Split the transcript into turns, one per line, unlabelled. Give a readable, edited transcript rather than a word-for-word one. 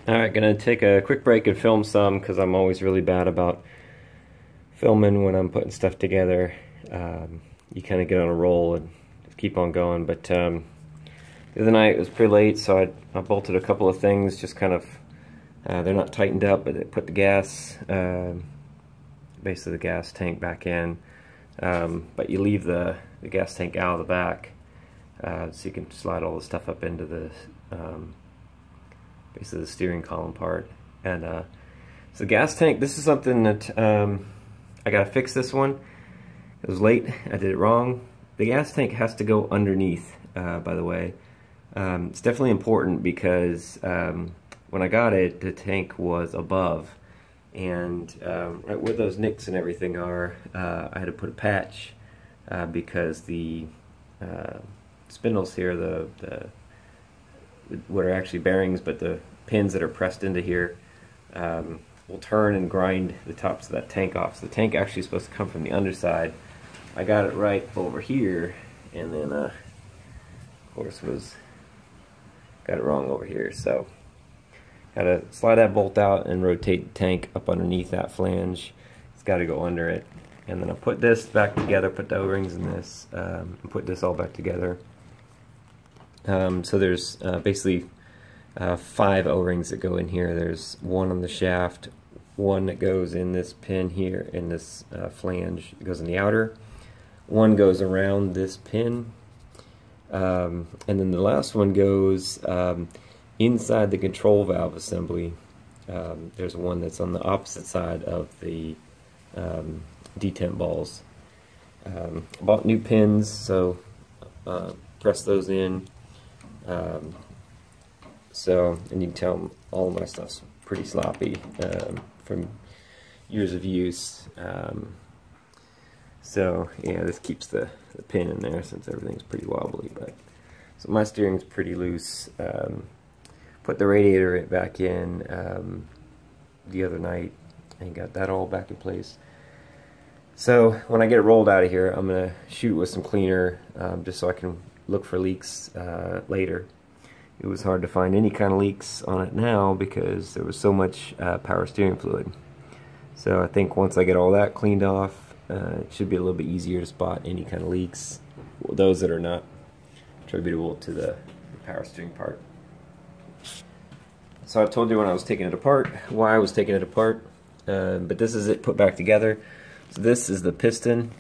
Alright, gonna take a quick break and film some because I'm always really bad about filming when I'm putting stuff together. You kind of get on a roll and just keep on going, but the other night it was pretty late, so I bolted a couple of things, just kind of, they're not tightened up, but it put the gas, basically the gas tank back in, but you leave the gas tank out of the back, so you can slide all the stuff up into the basically the steering column part. And so the gas tank, this is something that I gotta fix this one. It was late, I did it wrong. The gas tank has to go underneath, by the way. It's definitely important because when I got it, the tank was above, and right where those nicks and everything are, I had to put a patch because the spindles here, what are actually bearings, but the pins that are pressed into here will turn and grind the tops of that tank off. So the tank actually is supposed to come from the underside. I got it right over here, and then of course got it wrong over here. So got to slide that bolt out and rotate the tank up underneath that flange. It's got to go under it, and then I'll put this back together, put the O-rings in this, and put this all back together. So there's basically 5 O-rings that go in here. There's one on the shaft, one that goes in this pin here, in this flange, it goes in the outer, one goes around this pin, and then the last one goes inside the control valve assembly. There's one that's on the opposite side of the detent balls. Bought new pins, so press those in. And you can tell all of my stuff's pretty sloppy from years of use. So yeah, this keeps the pin in there since everything's pretty wobbly. But so my steering's pretty loose. Put the radiator back in the other night and got that all back in place. So when I get it rolled out of here, I'm gonna shoot it with some cleaner just so I can look for leaks later. It was hard to find any kind of leaks on it now because there was so much power steering fluid. So I think once I get all that cleaned off, it should be a little bit easier to spot any kind of leaks, those that are not attributable to the power steering part. So I told you when I was taking it apart why I was taking it apart, but this is it put back together. So this is the piston